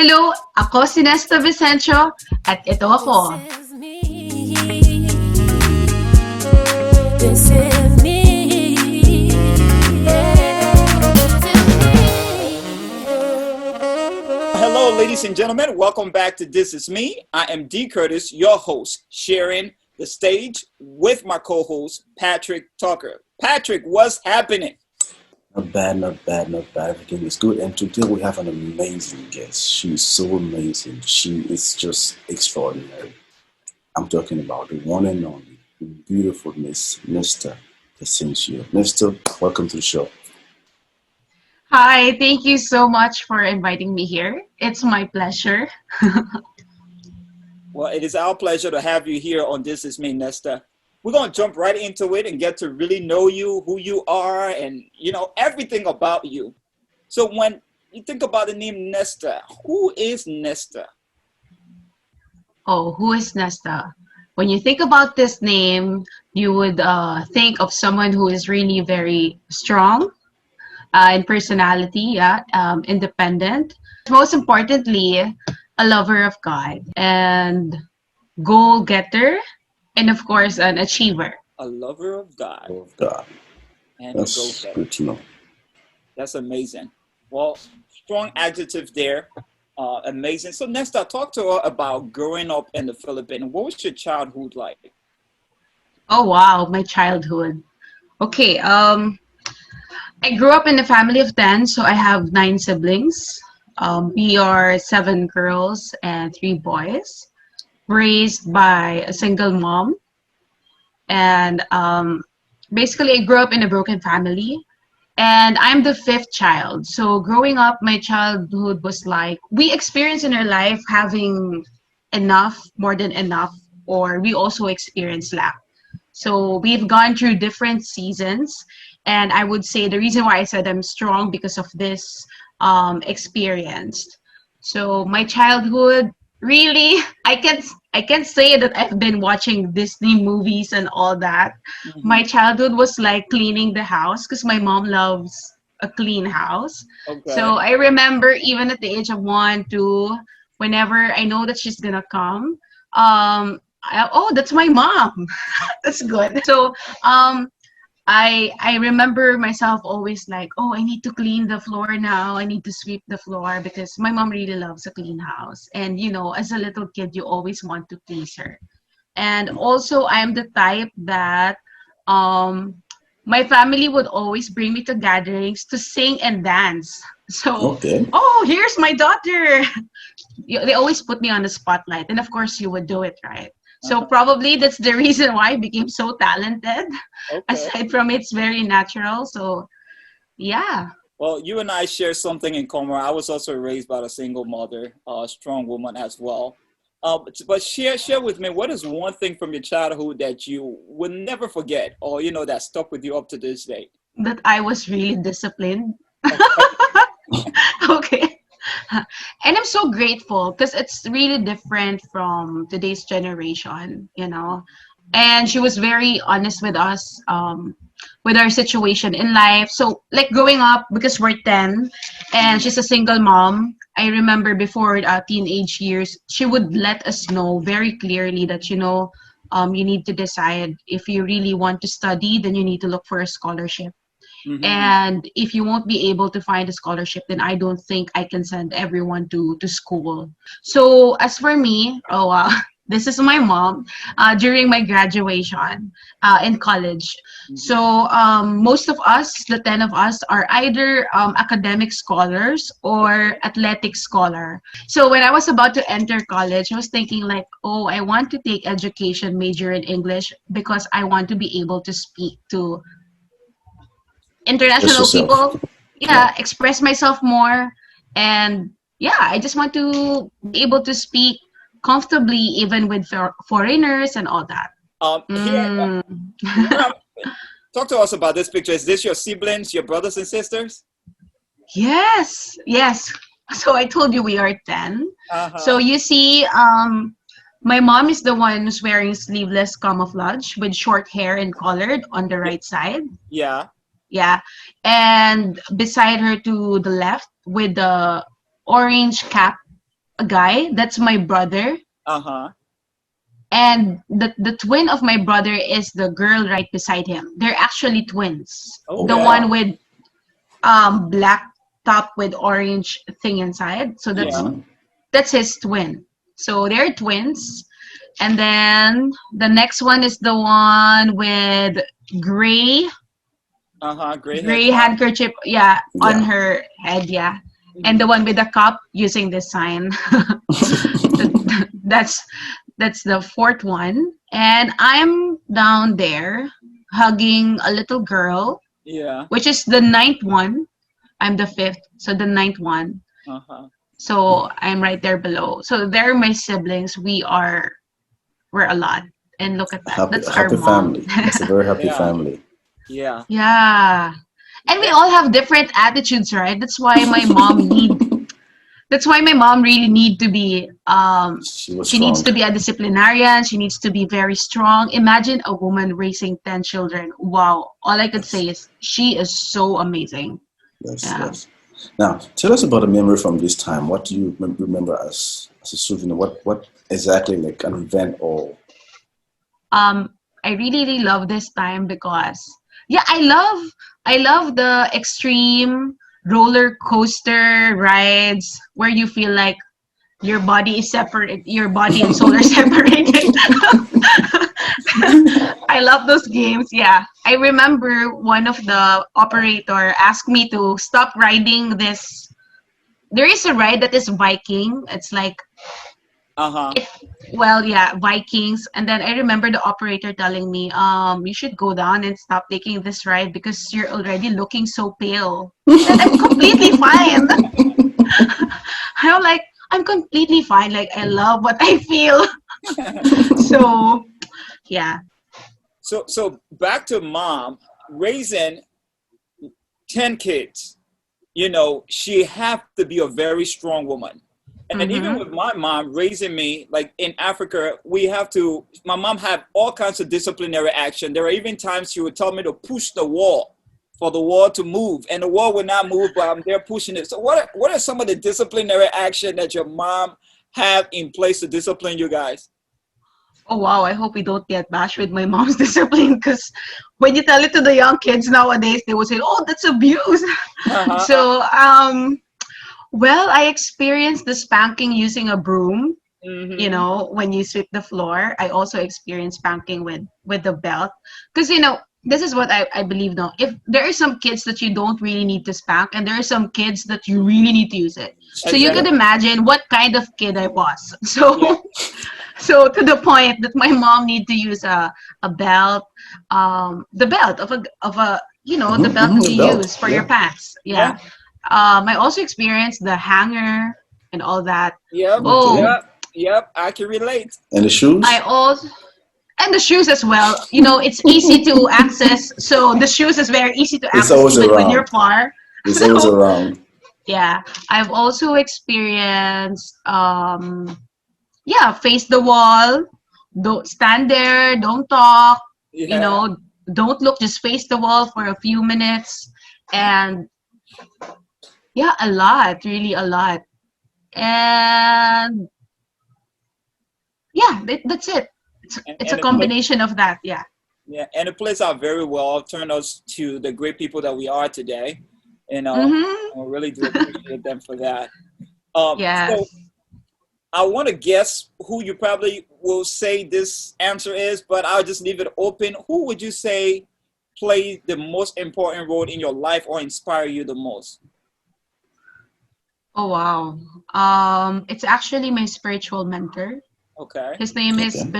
Hello, ako si Nesta Vicencio at ito This ako. is me. This is me. Yeah. Hello, ladies and gentlemen. Welcome back to This Is Me. I am D. Curtis, your host, sharing the stage with my co-host, Patrick Tucker. Patrick, what's happening? Not bad, not bad, not bad. Everything is good. And today we have an amazing guest. She is so amazing. She is just extraordinary. I'm talking about the one and only, the beautiful Miss Nesta Vicencio. Nesta, welcome to the show. Hi, thank you so much for inviting me here. It's my pleasure. Well, it is our pleasure to have you here on This Is Me, Nesta. We're going to jump right into it and get to really know you, who you are, and, everything about you. So when you think about the name Nesta, who is Nesta? Oh, who is Nesta? When you think about this name, you would think of someone who is really very strong in personality, independent. Most importantly, a lover of God and goal getter, and of course, an achiever. A lover of God Oh, God, and a that's go-getter. good to know. That's amazing. Well, strong adjective there. Amazing. So Nesta, talk to her about growing up in the Philippines. What was your childhood like? Oh wow, my childhood. Okay, I grew up in a family of 10, so I have 9 siblings. We are 7 girls and 3 boys, raised by a single mom. And basically, I grew up in a broken family. And I'm the fifth child. So growing up, my childhood was like we experience in our life having enough, more than enough, or we also experience lack. So we've gone through different seasons, and I would say the reason why I said I'm strong because of this experience. So my childhood really, I can't say that I've been watching Disney movies and all that. Hmm. My childhood was like cleaning the house because my mom loves a clean house. So Okay. I remember even at the age of 1, 2, whenever I know that she's gonna come, oh, that's my mom. That's good. So I remember myself always like, oh, I need to clean the floor now. I need to sweep the floor because my mom really loves a clean house. And as a little kid, you always want to please her. And also, I'm the type that um my family would always bring me to gatherings to sing and dance. So, Okay. oh, here's my daughter. They always put me on the spotlight, and of course you would do it, right? So Uh-huh. probably that's the reason why I became so talented. Okay. Aside from it's very natural. So yeah. Well, you and I share something in common. I was also raised by a single mother, a strong woman as well. But share with me, what is one thing from your childhood that you will never forget, or that stuck with you up to this day? That I was really disciplined. Okay. Okay. And I'm so grateful because it's really different from today's generation. And she was very honest with us, with our situation in life. So, like growing up, because we're 10 and Mhm. she's a single mom, I remember before teenage years, she would let us know very clearly that, you need to decide if you really want to study, then you need to look for a scholarship. Mhm. And if you won't be able to find a scholarship, then I don't think I can send everyone to school. So as for me, oh wow, this is my mom during my graduation in college. Mhm. So most of us, the 10 of us, are either academic scholars or athletic scholar. So when I was about to enter college, I was thinking like, oh, I want to take education major in English because I want to be able to speak to Express international yourself. people, Yeah. yeah, express myself more. And yeah, I just want to be able to speak comfortably even with foreigners and all that. Here, mm. what I'm, talk to us about this picture. Is this your siblings, your brothers and sisters? Yes. So I told you we are 10. So Uh-huh. you see, my mom is the one who's wearing sleeveless camouflage with short hair and collared on the Yeah. right side. Yeah. Yeah. And beside her to the left with the orange cap a guy. That's my brother. Uh-huh. And the twin of my brother is the girl right beside him. They're actually twins. Oh, The Okay. one wow. with black top with orange thing inside. So Yeah. that's his twin. So they're twins. And then the next one is the one with gray Uh-huh. Gray hair gray tie. handkerchief, yeah, on Yeah. her head, yeah. And the Mhm. one with the cup using this sign. that's that's the fourth one. And I'm down there hugging a little girl, Yeah. which is the ninth one. I'm the fifth, so the ninth one. Uh-huh. So I'm right there below. So they're my siblings. We're a lot. And look at that. Happy, That's our happy mom. family. That's a very happy Yeah. family. Yeah. Yeah. And we Eh, all have different attitudes, right? That's why my mom really need to be She was she needs strong. to be a disciplinarian. She needs to be very strong. Imagine a woman raising 10 children. Wow. All I could say Yes, is she is so amazing. yes, Yeah. yes. Now, tell us about a memory from this time. What do you remember as a souvenir? What exactly like an event or Um I really love this time because yeah, I love the extreme roller coaster rides where you feel like your body is separate, your body and soul are separated. I love those games. Yeah. I remember one of the operator asked me to stop riding this. There is a ride that is Viking. It's like Uh-huh. it well, yeah, Vikings. And then I remember the operator telling me, you should go down and stop taking this ride because you're already looking so pale. I said I'm completely fine. I'm like, I'm completely fine. Like I love what I feel. So yeah. So back to mom raising 10 kids. She have to be a very strong woman. And even Mm-hmm. with my mom raising me, like in Africa, my mom had all kinds of disciplinary action. There are even times she would tell me to push the wall for the wall to move, and the wall would not move, but I'm there pushing it. So what are some of the disciplinary action that your mom have in place to discipline you guys? Oh wow, I hope we don't get bashed with my mom's discipline because when you tell it to the young kids nowadays, they will say, "Oh, that's abuse." Uh-huh. So, well, I experienced the spanking using a broom. Mm-hmm. When you sweep the floor. I also experienced spanking with the belt because this is what I believe now. If there are some kids that you don't really need to spank, and there are some kids that you really need to use it. So you could Exactly. yeah. imagine what kind of kid I was. Yeah. So to the point that my mom need to use a belt, the belt of a the belt that The you belt. use for your Yeah. pants. Yeah. Yeah. I also experienced the hanger and all that. Yep. Me too. Oh, Yep. Yep. I can relate. And the I shoes? also and the shoes as well. It's easy to access. So the shoes is very easy to It's access always even when you're around. far. It's always So around. yeah, I've also experienced yeah, face the wall. Don't stand there. Don't talk. You Yeah. know, don't look. Just face the wall for a few minutes, and yeah, a lot, really a lot. And yeah, that's it. And, It's a and the place, combination of that. Yeah. yeah, and the place out very well, turned us to the great people that we are today. You know, Mm-hmm. I really do appreciate them for that. So Yes. I want to guess who you probably will say this answer is, but I'll just leave it open. Who would you say played the most important role in your life or inspire you the most? Oh wow. It's actually my spiritual mentor. Okay. His name is Okay.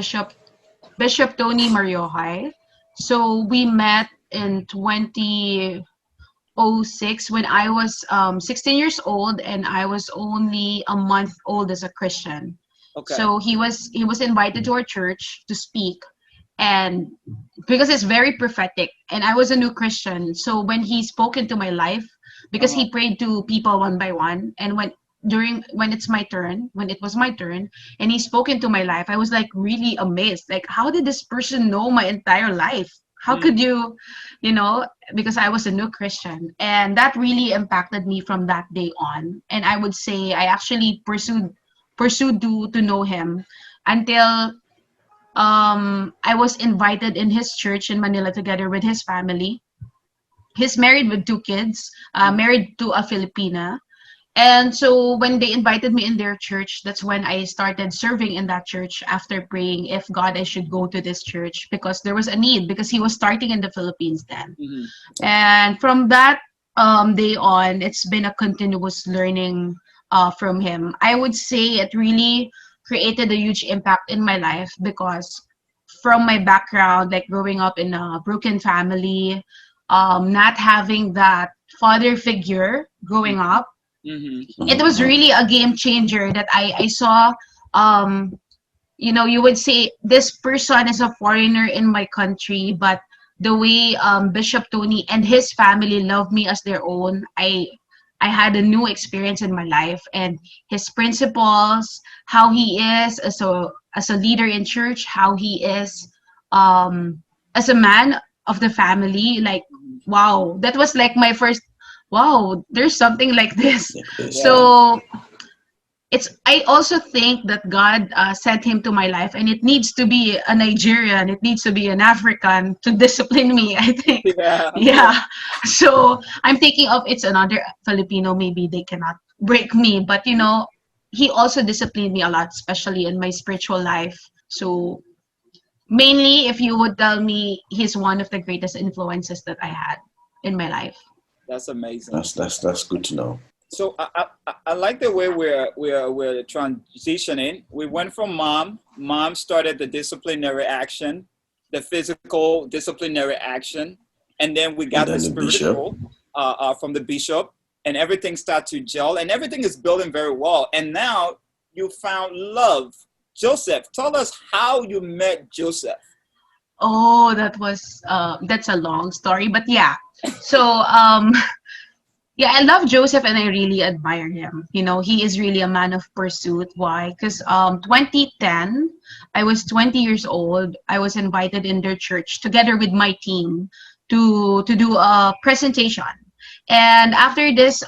Bishop Tony Mariohai. So we met in 2006 when I was 16 years old and I was only a month old as a Christian. Okay. So he was invited to our church to speak, and because it's very prophetic and I was a new Christian, so when he spoke into my life, because Uh-huh. he prayed to people one by one, and when it was my turn and he spoke into my life, I was like really amazed, like how did this person know my entire life? How Mm. could you know because I was a new Christian, and that really impacted me from that day on. And I would say I actually pursued pursued to know him until I was invited in his church in Manila together with his family. He's married with two kids, married to a Filipina. And so when they invited me in their church, that's when I started serving in that church after praying if God I should go to this church because there was a need because he was starting in the Philippines then. Mhm. And from that day on, it's been a continuous learning from him. I would say it really created a huge impact in my life because from my background, like growing up in a broken family, not having that father figure growing up, Mhm. it was really a game changer that I saw. Um, you would say this person is a foreigner in my country, but the way Bishop Tony and his family love me as their own, I had a new experience in my life, and his principles, how he is as a leader in church, how he is as a man of the family. Like, wow, that was like my first. Wow, there's something like this. Like this. Yeah. So I also think that God sent him to my life, and it needs to be a Nigerian, it needs to be an African to discipline me, I think. Yeah. Yeah. So I'm thinking of it's another Filipino, maybe they cannot break me, but he also disciplined me a lot, especially in my spiritual life. So mainly, if you would tell me, he's one of the greatest influences that I had in my life. That's amazing. That's good to know. So I like the way we're transitioning. We went from mom. Mom started the disciplinary action, the physical disciplinary action, and then we got And the then the bishop. spiritual from the bishop, and everything started to gel, and everything is building very well. And now you found love. Joseph, tell us how you met Joseph. Oh, that's a long story, but yeah. So yeah, I love Joseph and I really admire him. He is really a man of pursuit. Why? Because 2010, I was 20 years old. I was invited in their church together with my team to do a presentation. And after this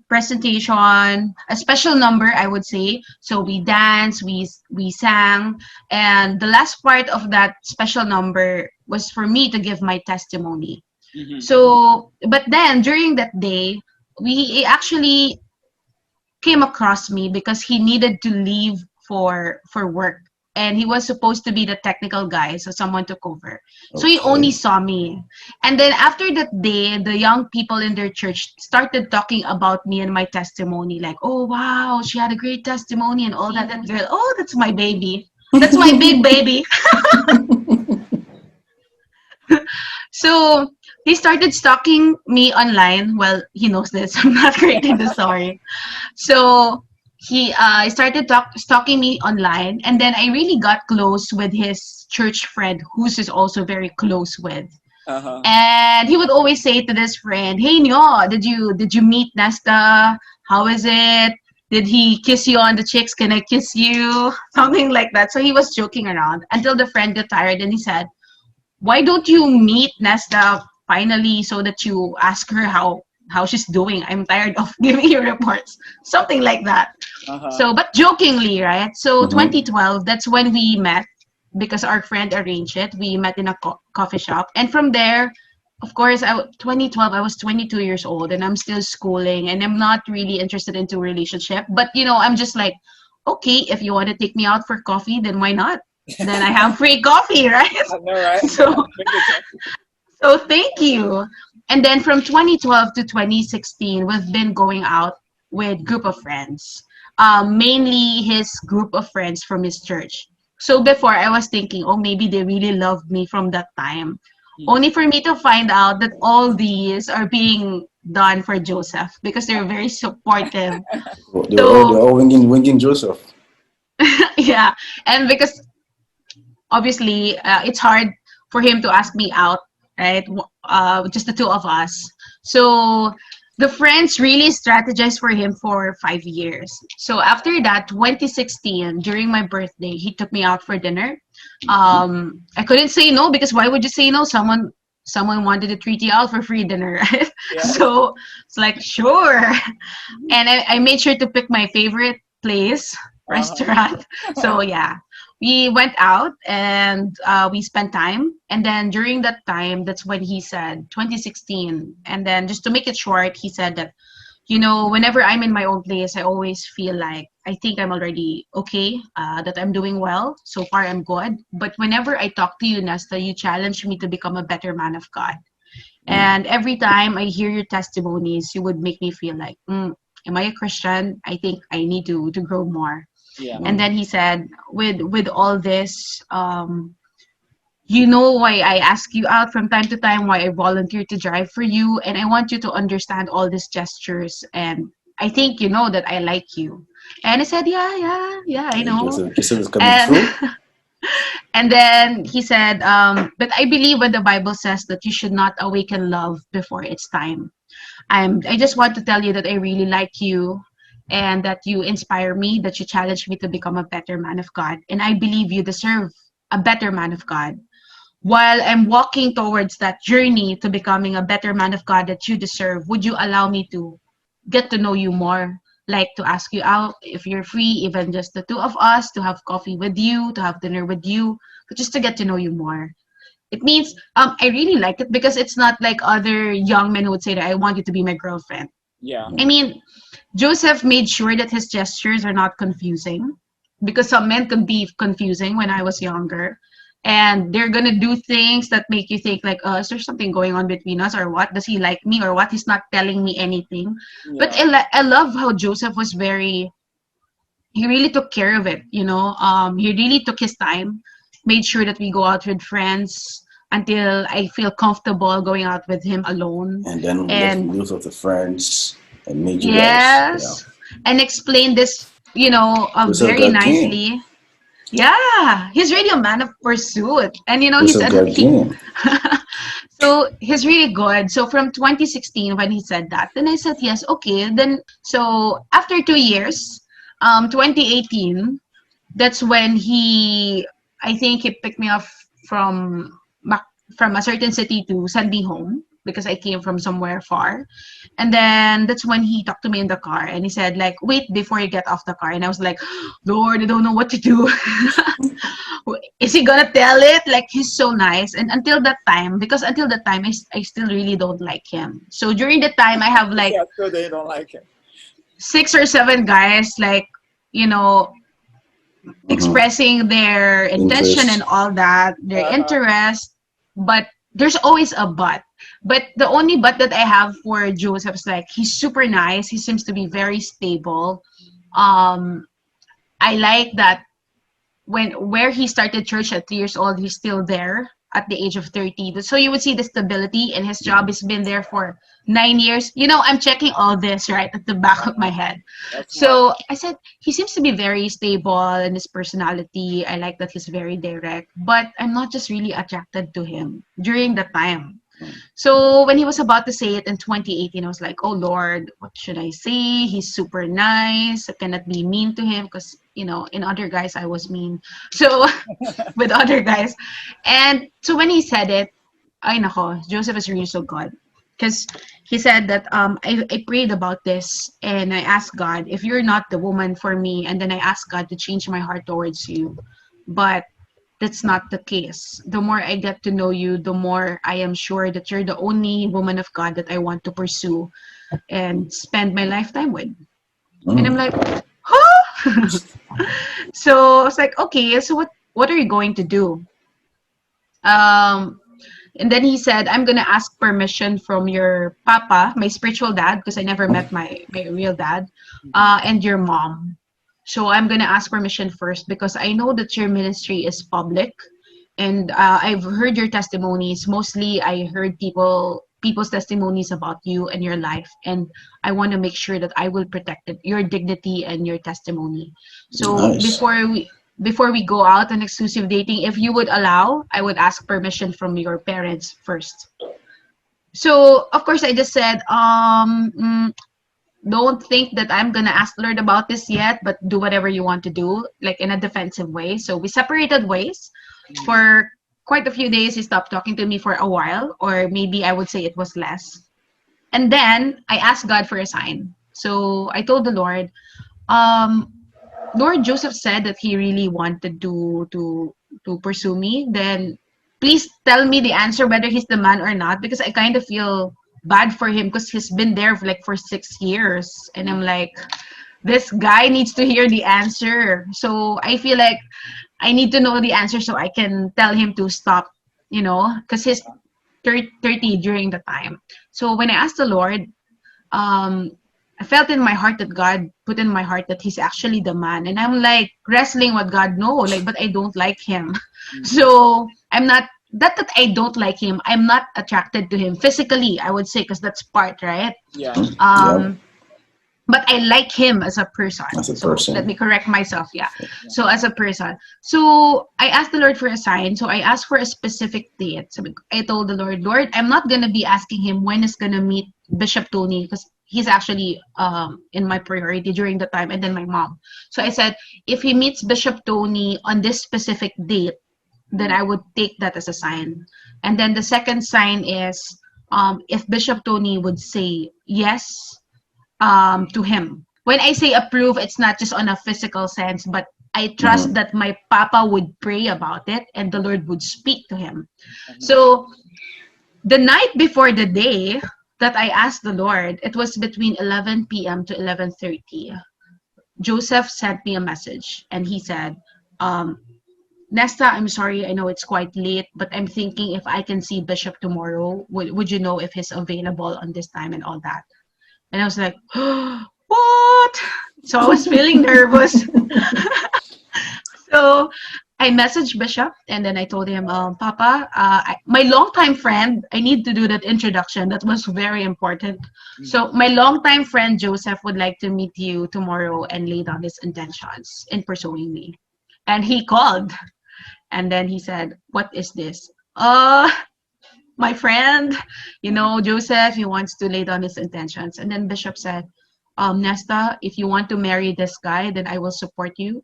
presentation, a special number, I would say. So we danced, we sang, and the last part of that special number was for me to give my testimony. Mhm. So, but then during that day, he actually came across me because he needed to leave for work. And he was supposed to be the technical guy, so someone took over. So he only Okay. saw me. And then after that day, the young people in their church started talking about me and my testimony, like, oh wow, she had a great testimony and all that. That girl, oh, that's my baby. That's my big baby. So he started stalking me online. Well, he knows this. I'm not creating the story. So he started stalking me online, and then I really got close with his church friend, who's is also very close with. Uh-huh. And he would always say to this friend, "Hey, Nyo, did you meet Nesta? How is it? Did he kiss you on the cheeks? Can I kiss you?" Something like that. So he was joking around until the friend got tired, and he said, "Why don't you meet Nesta finally so that you ask her how she's doing? I'm tired of giving you reports." Something like that. Uh-huh. So, but jokingly, right? So Mhm. 2012, that's when we met because our friend arranged it. We met in a coffee shop, and from there, of course, 2012, I was 22 years old, and I'm still schooling, and I'm not really interested into relationship. But I'm just like, okay, if you want to take me out for coffee, then why not? Then I have free coffee, right? I know, right? So, so thank you. And then from 2012 to 2016, we've been going out with group of friends, mainly his group of friends from his church. So before I was thinking, oh, maybe they really loved me from that time, only for me to find out that all these are being done for Joseph because they're very supportive. They're all winging Joseph. Yeah, and because obviously it's hard for him to ask me out, right? Just the two of us. So the friends really strategized for him for 5 years. So after that, 2016, during my birthday, he took me out for dinner. I couldn't say no because why would you say no? Someone wanted to treat you out for free dinner, right? Yeah. So it's like, sure. And I made sure to pick my favorite place, Uh-huh. restaurant. So yeah, we went out and we spent time. And then during that time, that's when he said 2016. And then just to make it short, he said that, whenever I'm in my own place, I always feel like I think I'm already okay, that I'm doing well. So far, I'm good. But whenever I talk to you, Nesta, you challenge me to become a better man of God. Mm. And every time I hear your testimonies, you would make me feel like, am I a Christian? I think I need to grow more. Yeah. And Mm. then he said, with all this, you know why I ask you out from time to time, why I volunteer to drive for you, and I want you to understand all these gestures. And I think you know that I like you. And I said, yeah, yeah, yeah, I And know. Joseph is coming And through. and then he said, but I believe when the Bible says that you should not awaken love before it's time. I just want to tell you that I really like you and that you inspire me, that you challenge me to become a better man of God. And I believe you deserve a better man of God. While I'm walking towards that journey to becoming a better man of God that you deserve, would you allow me to get to know you more? Like to ask you out if you're free, even just the two of us, to have coffee with you, to have dinner with you, but just to get to know you more. It means I really like it because it's not like other young men who would say that I want you to be my girlfriend. Yeah. I mean, Joseph made sure that his gestures are not confusing because some men can be confusing when I was younger. And they're gonna do things that make you think like, is there something going on between us or what? Does he like me or what? He's not telling me anything. But Yeah. I love how Joseph was he really took care of it, he really took his time, made sure that we go out with friends until I feel comfortable going out with him alone. And then left And most of the friends and made you guys, yes, and explain this, Joseph very got game. nicely. Yeah, he's really a man of pursuit. And he Joseph said that got game. so he's really good. So from 2016 when he said that, then I said yes, okay. Then so after 2 years, 2018, that's when I think he picked me up from from a certain city to send me home because I came from somewhere far. And then that's when he talked to me in the car and he said like, wait before you get off the car. And I was like, Lord, I don't know what to do. Is he gonna tell it? Like, he's so nice. And until that time, I still really don't like him. So during the time, I have like Yeah, sure they don't like him. 6 or 7 guys, like, you know, Mhm. expressing their intention and Interest. all that, their Uh-huh. interest. But there's always a but. But the only but that I have for Joseph is like, he's super nice. He seems to be very stable. Um, I like that where he started church at 3 years old, he's still there at the age of 30. So you would see the stability, and his job has been there for 9 years. I'm checking all this right at the back of my head. That's smart. So I said, he seems to be very stable in his personality. I like that he's very direct, but I'm not just really attracted to him during that time. So when he was about to say it in 2018, I was like, oh Lord, what should I say? He's super nice. I cannot be mean to him because, in other guys, I was mean. So with other guys. And so when he said it, ay nako, Joseph is really so good. Because he said that I prayed about this and I asked God, if you're not the woman for me, and then I asked God to change my heart towards you. But that's not the case. The more I get to know you, the more I am sure that you're the only woman of God that I want to pursue and spend my lifetime with. And I'm Mm. like, huh? So I was like, okay, so what are you going to do? Um, and then he said, I'm gonna ask permission from your papa, my spiritual dad, because I never met my real dad, and your mom. So I'm gonna ask permission first because I know that your ministry is public, and I've heard your testimonies. Mostly, I heard people's testimonies about you and your life, and I want to make sure that I will protect it, your dignity and your testimony. So Nice. before we go out on exclusive dating, if you would allow, I would ask permission from your parents first. So of course, I just said, don't think that I'm gonna ask Lord about this yet, but do whatever you want to do, like in a defensive way. So we separated ways for quite a few days. He stopped talking to me for a while, or maybe I would say it was less. And then I asked God for a sign. So I told the Lord, um, Lord Joseph said that he really wanted to pursue me, then please tell me the answer whether he's the man or not, because I kind of feel bad for him because he's been there for like for 6 years, and I'm like, this guy needs to hear the answer. So I feel like I need to know the answer so I can tell him to stop, because he's 30 during the time. So when I asked the Lord, I felt in my heart that God put in my heart that he's actually the man. And I'm like wrestling with God, no, like, but I don't like him. So I'm not, that I don't like him. I'm not attracted to him physically, I would say, because that's part, right? Yeah. Um, but I like him as a person. As a so person. let me correct myself. Yeah. So as a person. So I asked the Lord for a sign. So I asked for a specific date. So I told the Lord, I'm not gonna be asking him when is gonna meet Bishop Tony, because he's actually in my priority during the time, and then my mom. So I said, if he meets Bishop Tony on this specific date, then I would take that as a sign. And then the second sign is if Bishop Tony would say yes to him. When I say approve, it's not just on a physical sense, but I trust that my papa would pray about it and the Lord would speak to him. So the night before the day that I asked the Lord, it was between 11 p.m. to 11:30. Joseph sent me a message and he said, Nesta, I'm sorry, I know it's quite late, but I'm thinking if I can see Bishop tomorrow, would you know if he's available on this time and all that? And I was like, what? So I was feeling nervous. So I messaged Bishop and then I told him, Papa, my longtime friend, I need to do that introduction. That was very important. So my longtime friend Joseph would like to meet you tomorrow and lay down his intentions in pursuing me. And he called and then he said, what is this? My friend, Joseph, he wants to lay down his intentions. And then Bishop said, Nesta, if you want to marry this guy, then I will support you.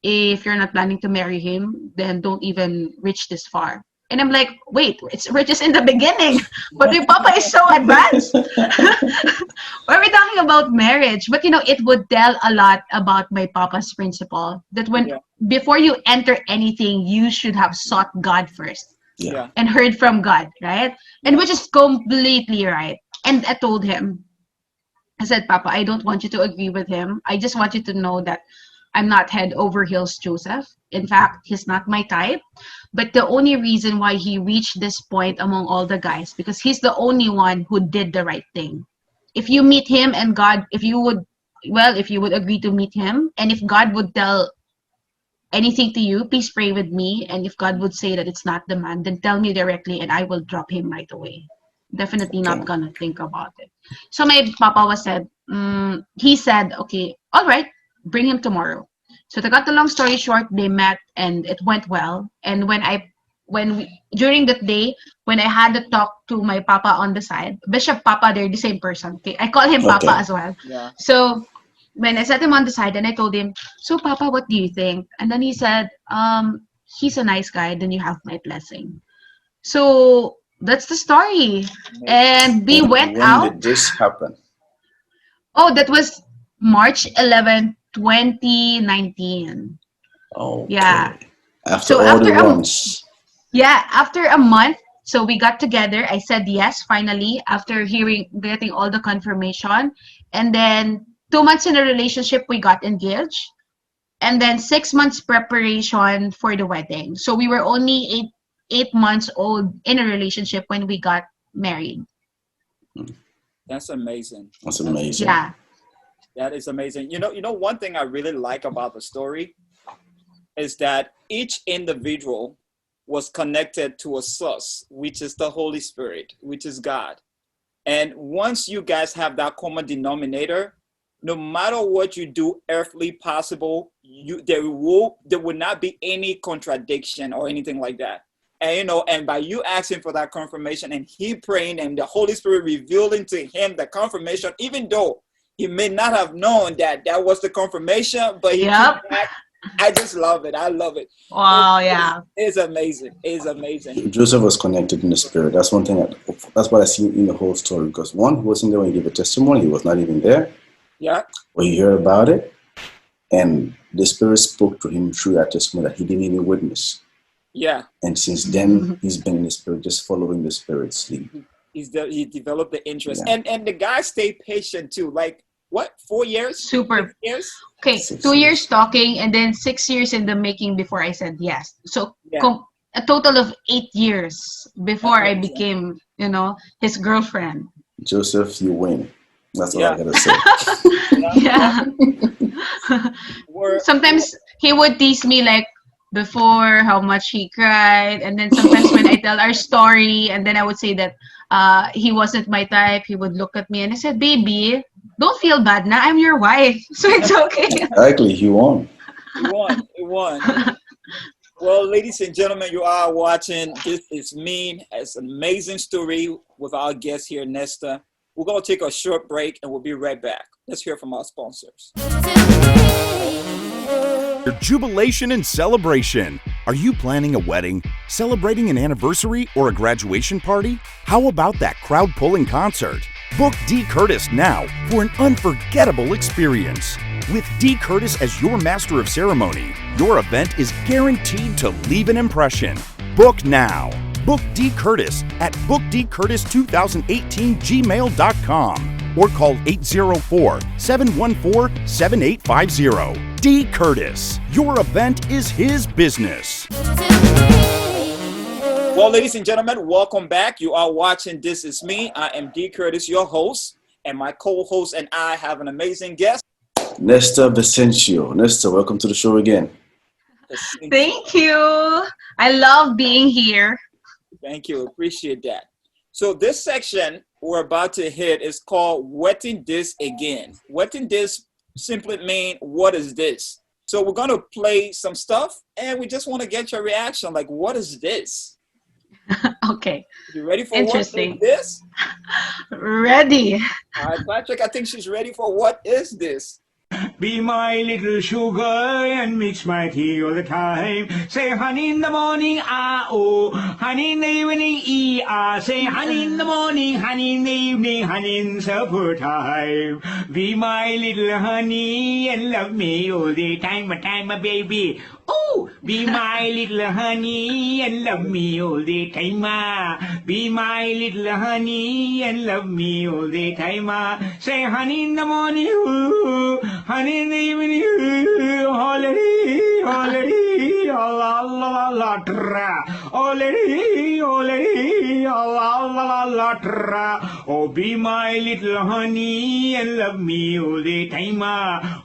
If you're not planning to marry him, then don't even reach this far. And I'm like, wait, we're just in the beginning. But my papa is so advanced. Why are we talking about marriage? But it would tell a lot about my papa's principle that before you enter anything, you should have sought God first. Yeah. And heard from God, right? And which is completely right. And I told him, I said, Papa, I don't want you to agree with him. I just want you to know that I'm not head over heels Joseph. In fact, he's not my type. But the only reason why he reached this point among all the guys, because he's the only one who did the right thing. If you meet him and God, if you would agree to meet him, and if God would tell anything to you, please pray with me. And if God would say that it's not the man, then tell me directly and I will drop him right away. Definitely not gonna think about it. So my papa he said, okay, all right, bring him tomorrow. So to cut the long story short, they met and it went well. And during that day, when I had to talk to my papa on the side, Bishop Papa, they're the same person. Okay, I call him Papa as well. Yeah. So when I set him on the side and I told him, so Papa, what do you think? And then he said, he's a nice guy, then you have my blessing. So that's the story. And we went out. When did this happen? Oh, that was March 11, 2019. Oh, yeah. After so all the months. After a month, so we got together. I said yes, finally, after getting all the confirmation. And then 2 months in a relationship, we got engaged. And then 6 months preparation for the wedding. So we were only eight months old in a relationship when we got married. That's amazing. That's amazing. Yeah. That is amazing. One thing I really like about the story is that each individual was connected to a source, which is the Holy Spirit, which is God. And once you guys have that common denominator, no matter what you do earthly possible, there will not be any contradiction or anything like that. And and by you asking for that confirmation and he praying and the Holy Spirit revealing to him the confirmation, even though he may not have known that was the confirmation, but he came back. I just love it. I love it. Wow, yeah. It's amazing. It's amazing. Joseph was connected in the spirit. That's one thing. That's what I see in the whole story. Because one, he wasn't there when he gave a testimony. He was not even there. Yeah. When you hear about it, and the spirit spoke to him through that testimony that he didn't even witness. Yeah. And since then, he's been in the spirit, just following the spirit's lead. He developed the interest, Yeah. and the guy stayed patient too. Like what, 4 years? Super. 6 years? Okay, 6 2 years. years talking and then 6 years in the making before I said yes. So Yeah. a total of 8 years before I That's became, his girlfriend. Joseph, you win. That's all Yeah. I gotta say. Yeah. We're- Sometimes he would tease me like before how much he cried, and then sometimes when I tell our story, and then I would say that he wasn't my type, he would look at me and I said, "Baby, don't feel bad. Now I'm your wife, so it's okay." Exactly, he won. He won. Well, ladies and gentlemen, you are watching This Is Me. It's an amazing story with our guest here, Nesta. We're going to take a short break and we'll be right back. Let's hear from our sponsors. Your jubilation and celebration. Are you planning a wedding, celebrating an anniversary, or a graduation party? How about that crowd-pulling concert? Book D. Curtis now for an unforgettable experience. With D. Curtis as your master of ceremony, your event is guaranteed to leave an impression. Book now. Book D. Curtis at bookdcurtis2018gmail.com or call 804-714-7850. D. Curtis, your event is his business. Well, ladies and gentlemen, welcome back. You are watching This Is Me. I am D. Curtis, your host, and my co-host and I have an amazing guest. Nesta Vicencio. Nesta, welcome to the show again. Thank you. I love being here. Thank you. Appreciate that. So this section we're about to hit is called Wetting This Again. Wetting This simply mean, what is this? So we're going to play some stuff and we just want to get your reaction. Like, what is this? Okay. You ready for Interesting. What is this? Ready. All right, Patrick, I think she's ready for what is this? Be my little sugar and mix my tea all the time. Say honey in the morning, ah oh. Honey in the evening, ah. Say honey in the morning, honey in the evening, honey in supper time. Be my little honey and love me all the time, my baby. Oh, be my little honey and love me all the time. Be my little honey and love me all the time. Say honey in the morning, ooh, honey in the evening, ooh, already, la la la tra, already, la la la tra. Oh, be my little honey and love me all the time.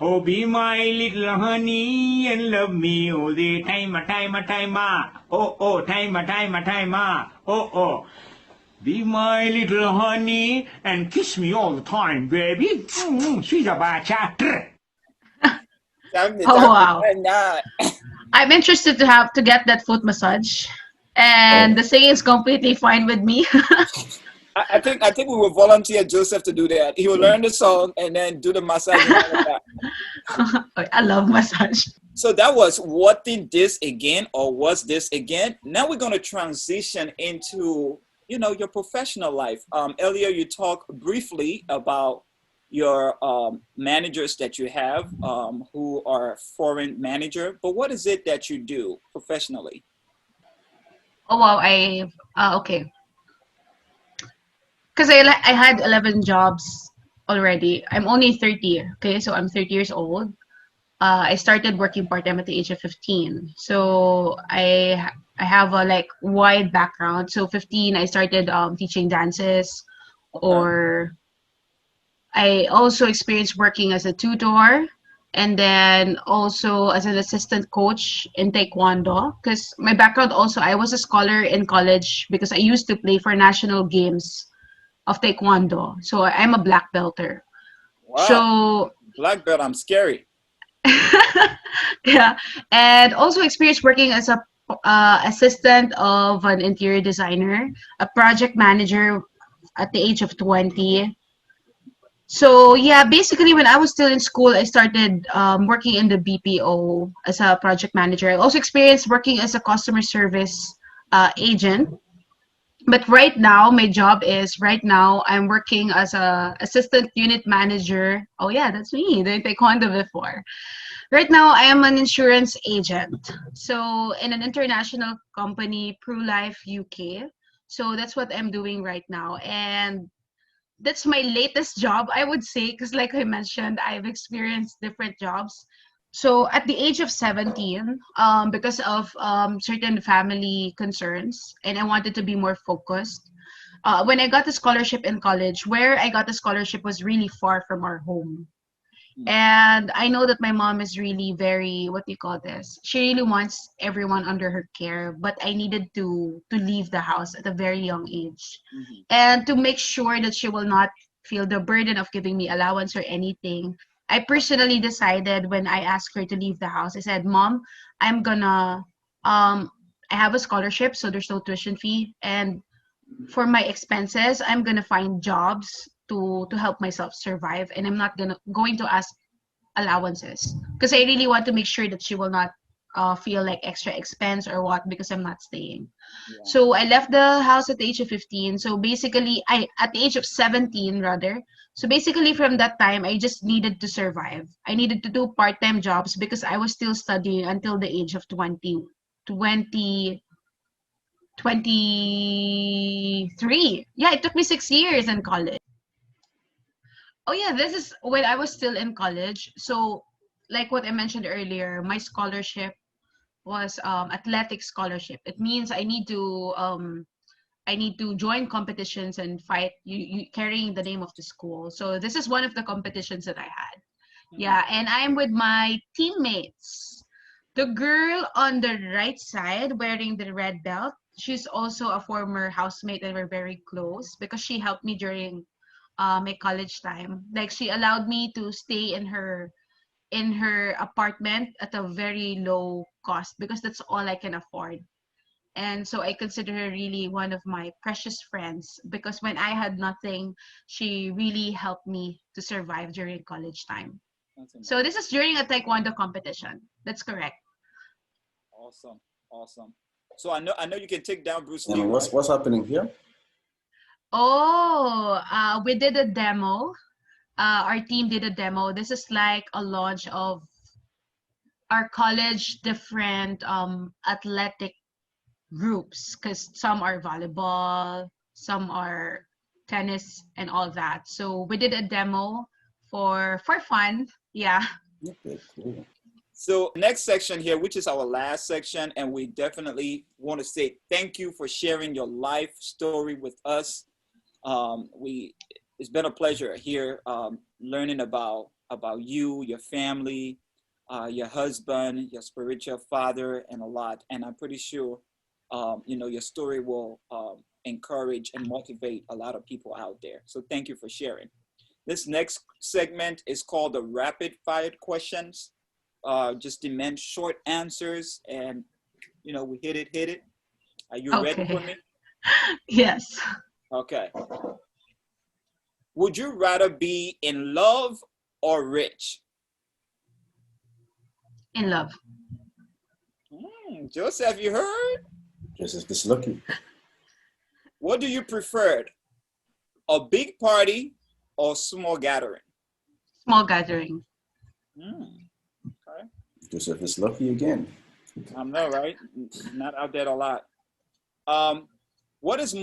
Oh, be my little honey and love me all the time. Oh, time. Oh. Be my little honey and kiss me all the time, baby. She's a bacha. Oh, wow. Nah. I'm interested to get that foot massage. And the singing is completely fine with me. I think we will volunteer Joseph to do that. He will learn the song and then do the massage. And all of that. I love massage. So that was What Did This Again, or Was This Again? Now we're going to transition into, your professional life. Earlier you talked briefly about your managers that you have who are foreign manager, but what is it that you do professionally? Oh, wow. Okay. Because I had 11 jobs already. I'm only 30, okay? So I'm 30 years old. I started working part-time at the age of 15. So I have a wide background. So 15, I started teaching dances, or I also experienced working as a tutor, and then also as an assistant coach in Taekwondo. Because my background also, I was a scholar in college because I used to play for national games of Taekwondo. So I'm a black belter. Wow. So Black belt, I'm scary. yeah, and also experienced working as a assistant of an interior designer, a project manager at the age of 20. So yeah, basically when I was still in school, I started working in the BPO as a project manager. I also experienced working as a customer service agent. But right now, my job is I'm working as a assistant unit manager. Oh yeah, that's me. Doing taekwondo before. Right now, I am an insurance agent. So, in an international company, PruLife UK. So, that's what I'm doing right now. And that's my latest job, I would say, because, like I mentioned, I've experienced different jobs. So, at the age of 17, because of certain family concerns, and I wanted to be more focused, when I got the scholarship in college, where I got the scholarship was really far from our home. Mm. And I know that my mom is really very, what do you call this? She really wants everyone under her care, but I needed to leave the house at a very young age. Mhm. And to make sure that she will not feel the burden of giving me allowance or anything, I personally decided when I asked her to leave the house, I said, "Mom, I'm gonna I have a scholarship, so there's no tuition fee, and for my expenses, I'm gonna find jobs to help myself survive, and I'm not going to ask allowances because I really want to make sure that she will not feel like extra expense or what because I'm not staying." Yeah. So I left the house at the age of 15. So basically, I at the age of 17 rather. So basically, from that time, I just needed to survive. I needed to do part-time jobs because I was still studying until the age of 20 23. Yeah, it took me 6 years in college. Oh yeah, this is when I was still in college. So like what I mentioned earlier, my scholarship was athletic scholarship. It means I need to join competitions and fight you carrying the name of the school. So this is one of the competitions that I had. Mm. Yeah, and I'm with my teammates. The girl on the right side wearing the red belt, she's also a former housemate and we're very close because she helped me during my college time. Like she allowed me to stay in her apartment at a very low cost because that's all I can afford. And so I consider her really one of my precious friends because when I had nothing, she really helped me to survive during college time. That's So amazing. this is during a taekwondo competition. That's correct. Awesome. Awesome. So I know you can take down Bruce Lee, And right? what's happening here? Oh, we did a demo. Our team did a demo. This is like a launch of our college different athletic groups because some are volleyball, some are tennis and all that. So we did a demo for fun. Yeah. Okay, cool. So next section here, which is our last section, and we definitely want to say thank you for sharing your life story with us. We It's been a pleasure here learning about you, your family, your husband, your spiritual father, and a lot. And I'm pretty sure your story will encourage and motivate a lot of people out there. So thank you for sharing. This next segment is called the rapid fire questions. Just demand short answers, and we hit it. Are you ready for Okay. me? Yes. Okay. Would you rather be in love or rich? In love. Joseph, you heard? Just this lucky. What do you prefer? A big party or small gathering? Small gathering. Okay. Joseph is lucky again. I know, right? Not out there a lot. What is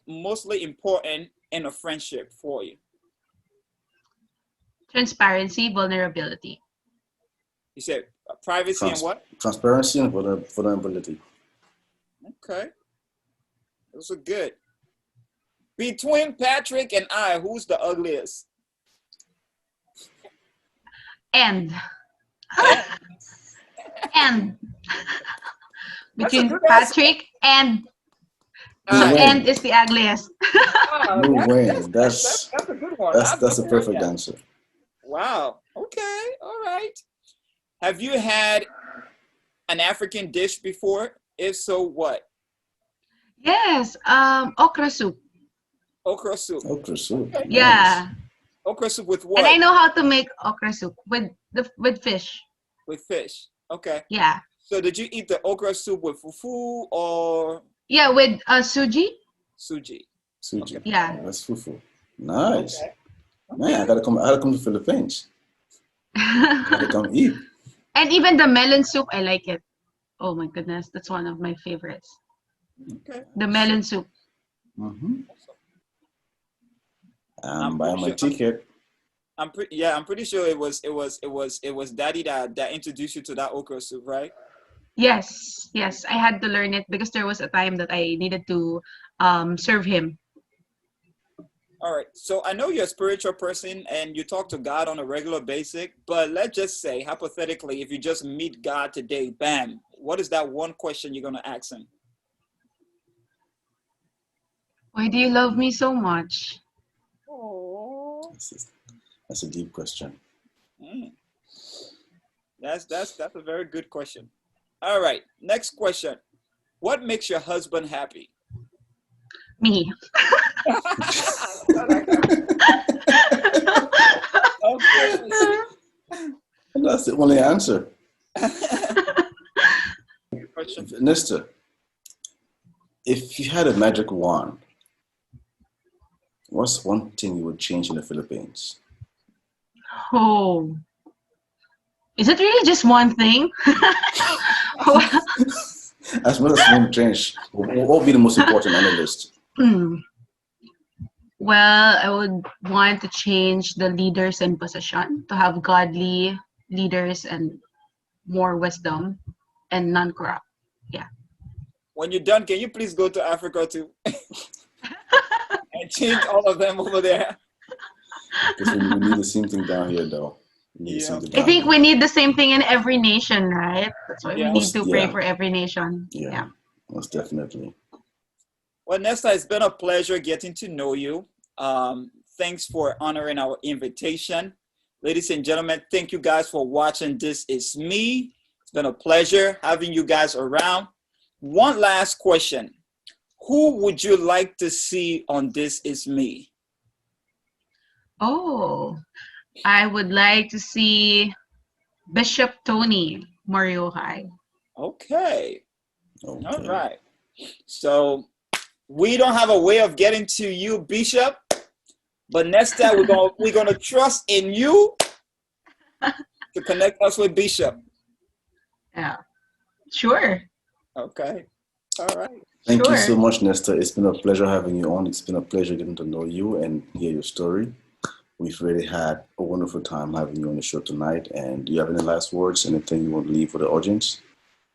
mostly important in a friendship for you? Transparency, vulnerability. You said privacy and what? Transparency and vulnerability. Okay, those are good. Between Patrick and I, who's the ugliest? And Eh, and That's a between good answer. Patrick and so You and win. is the ugliest. Wow, You that's win. that's that's that's a good one. I've That's a never heard perfect that. answer. Wow. Okay. All right. Have you had an African dish before? If so, what? Yes, okra soup. Okra soup. Okra soup. Okay. Nice. Yeah. Okra soup with And I what? know how to make okra soup with fish. With fish. Okay. Yeah. So did you eat the okra soup with fufu or Yeah, with suji. suji? Suji. Okay. Yeah. That's fufu. Nice. Okay. Man, Okay. I gotta come to Philippines. Gotta come eat. And even the melon soup, I like it. Oh my goodness, that's one of my favorites. Okay. The melon soup. Mm-hmm. I'm I'm pretty buying my sure. ticket. I'm pretty sure it was Daddy that introduced you to that okra soup, right? Yes, yes, I had to learn it because there was a time that I needed to serve him. All right. So I know you're a spiritual person and you talk to God on a regular basis, but let's just say hypothetically, if you just meet God today, bam, what is that one question you're gonna ask him? Why do you love me so much? Oh, That's that's a deep question. that's a very good question. All right. Next question. What makes your husband happy? Me. Okay. And that's the only answer. Question. Nesta, if you had a magic wand, what's one thing you would change in the Philippines? Oh, is it really just one thing? As much as one change, what would be the most important on the list? Hmm. Well, I would want to change the leaders in position to have godly leaders and more wisdom and non-corrupt. Yeah. When you're done, can you please go to Africa too and change all of them over there? Because we need the same thing down here, though. We need the Yeah. same thing I down think here. we need the same thing in every nation, right? That's why we Yeah. need to pray Yeah, for every nation. yeah, Yeah. most definitely. Well, Nesta, it's been a pleasure getting to know you. Thanks for honoring our invitation. Ladies and gentlemen, thank you guys for watching. This is me. It's been a pleasure having you guys around. One last question. Who would you like to see on This Is Me? Oh, I would like to see Bishop Tony Moriohai. Okay. All Okay. right. So we don't have a way of getting to you, Bishop, but Nesta, we're gonna trust in you to connect us with Bishop. Yeah. Sure. Okay. All right. Thank you so Sure. much, Nesta. It's been a pleasure having you on. It's been a pleasure getting to know you and hear your story. We've really had a wonderful time having you on the show tonight. And do you have any last words? Anything you want to leave for the audience?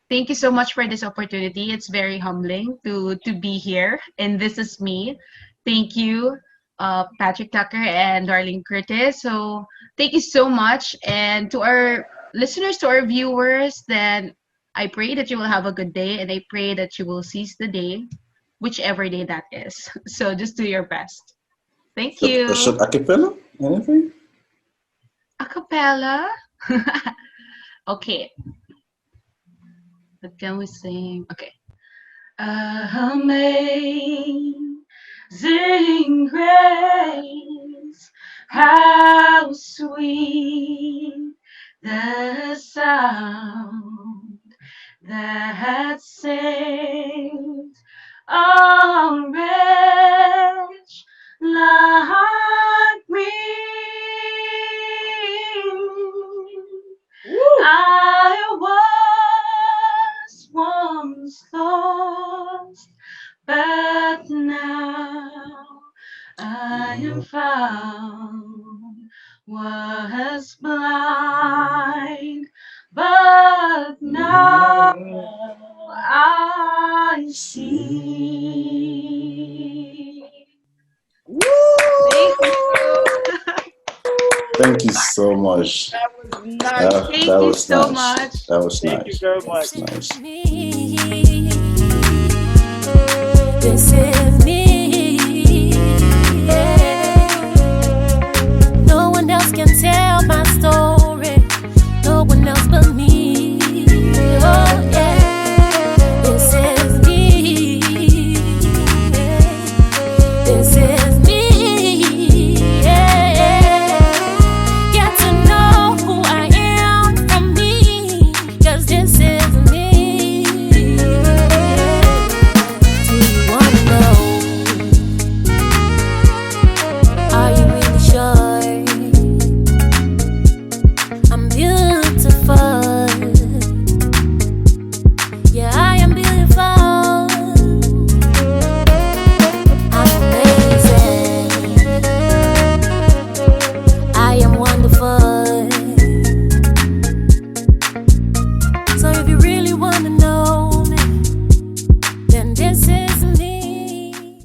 Thank you so much for this opportunity. It's very humbling to be here. And this is me. Thank you, Patrick Tucker and Darlene Curtis. So thank you so much. And to our listeners, to our viewers, then I pray that you will have a good day and I pray that you will seize the day, whichever day that is. So just do your best. Thank A you. short acapella? Anything? Acapella. Okay. What can we sing? Okay. Amazing grace, how sweet the sound that saved a wretch like me. I was once lost, but now I am found. Was blind, but now I see. Thank you. Thank you so much. That was nice. Thank That you was so nice. much. That was Thank you nice. very That was much. nice. Me. This is me. Yeah. No one else can tell my story. No one else but me.